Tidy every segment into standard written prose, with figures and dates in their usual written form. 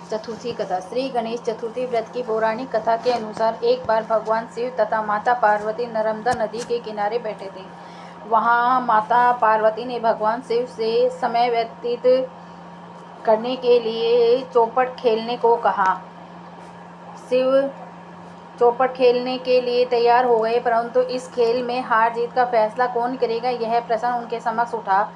चतुर्थी कथा। श्री गणेश चतुर्थी व्रत की पौराणिक कथा के अनुसार एक बार भगवान शिव तथा माता पार्वती नर्मदा नदी के किनारे बैठे थे। वहां माता पार्वती ने भगवान शिव से समय व्यतीत करने के लिए चौपट खेलने को कहा। शिव चौपट खेलने के लिए तैयार हो गए, परंतु इस खेल में हार जीत का फैसला कौन करेगा, यह प्रश्न उनके समक्ष उठा।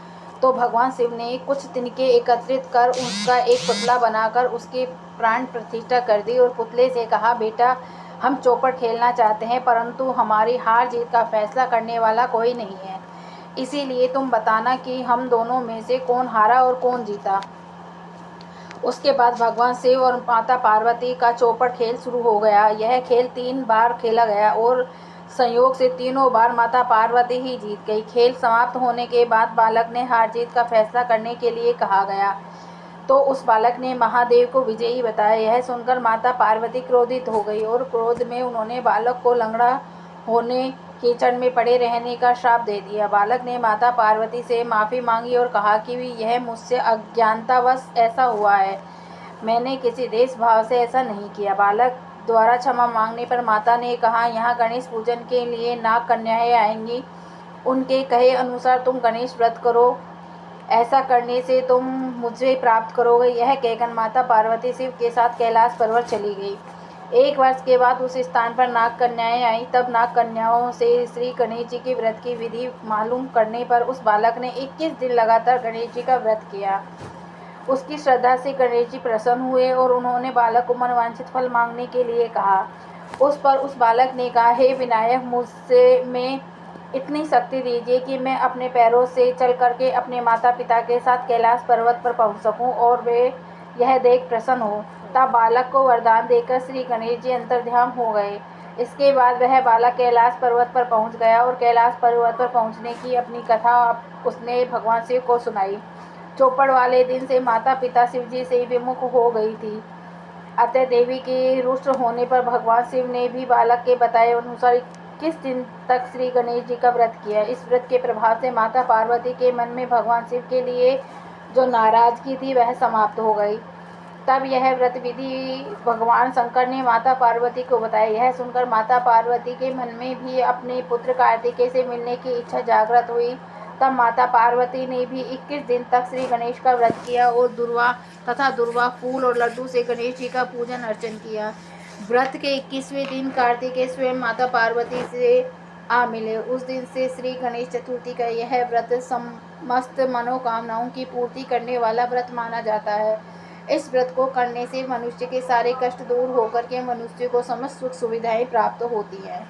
तो भगवान शिव ने कुछ तिनके एकत्रित कर उसका एक पुतला बनाकर उसकी प्राण प्रतिष्ठा कर दी और पुतले से कहा, बेटा, हम चौपट खेलना चाहते हैं, परंतु हमारी हार जीत का फैसला करने वाला कोई नहीं है। इसीलिए तुम बताना कि हम दोनों में से कौन हारा और कौन जीता। उसके बाद भगवान शिव और माता पार्वती का चौपट खेल शुरू हो गया। यह खेल 3 बार खेला गया और संयोग से तीनों बार माता पार्वती ही जीत गई। खेल समाप्त होने के बाद बालक ने हार जीत का फैसला करने के लिए कहा गया, तो उस बालक ने महादेव को विजयी बताया। यह सुनकर माता पार्वती क्रोधित हो गई और क्रोध में उन्होंने बालक को लंगड़ा होने, कीचड़ में पड़े रहने का श्राप दे दिया। बालक ने माता पार्वती से माफ़ी मांगी और कहा कि यह मुझसे अज्ञानतावश ऐसा हुआ है, मैंने किसी देश भाव से ऐसा नहीं किया। बालक द्वारा क्षमा मांगने पर माता ने कहा, यहाँ गणेश पूजन के लिए नाग कन्याएं आएंगी, उनके कहे अनुसार तुम गणेश व्रत करो, ऐसा करने से तुम मुझे प्राप्त करोगे। यह कहकर माता पार्वती शिव के साथ कैलाश पर्वत चली गई। 1 वर्ष के बाद उस स्थान पर नाग कन्याएं आईं। तब नाग कन्याओं से श्री गणेश जी के व्रत की विधि मालूम करने पर उस बालक ने 21 दिन लगातार गणेश जी का व्रत किया। उसकी श्रद्धा से गणेश जी प्रसन्न हुए और उन्होंने बालक को मनवांछित फल मांगने के लिए कहा। उस पर उस बालक ने कहा, हे विनायक, मुझसे में इतनी शक्ति दीजिए कि मैं अपने पैरों से चल करके अपने माता पिता के साथ कैलाश पर्वत पर पहुंच सकूं और वे यह देख प्रसन्न हो। तब बालक को वरदान देकर श्री गणेश जी अंतर्ध्यान हो गए। इसके बाद वह बालक कैलाश पर्वत पर पहुंच गया और कैलाश पर्वत पर पहुंचने की अपनी कथा उसने भगवान शिव को सुनाई। चौपड़ वाले दिन से माता पिता शिवजी से विमुख हो गई थी। अतः देवी के रुष्ट होने पर भगवान शिव ने भी बालक के बताए अनुसार 21 दिन तक श्री गणेश जी का व्रत किया। इस व्रत के प्रभाव से माता पार्वती के मन में भगवान शिव के लिए जो नाराजगी थी वह समाप्त हो गई। तब यह व्रत विधि भगवान शंकर ने माता पार्वती को बताया। यह सुनकर माता पार्वती के मन में भी अपने पुत्र कार्तिकेय से मिलने की इच्छा जागृत हुई। तब माता पार्वती ने भी 21 दिन तक श्री गणेश का व्रत किया और दुर्वा तथा दुर्वा फूल और लड्डू से गणेश जी का पूजन अर्चन किया। व्रत के 21वें दिन कार्तिकेय स्वयं माता पार्वती से आ मिले। उस दिन से श्री गणेश चतुर्थी का यह व्रत समस्त मनोकामनाओं की पूर्ति करने वाला व्रत माना जाता है। इस व्रत को करने से मनुष्य के सारे कष्ट दूर होकर के मनुष्य को समस्त सुख सुविधाएं प्राप्त होती हैं।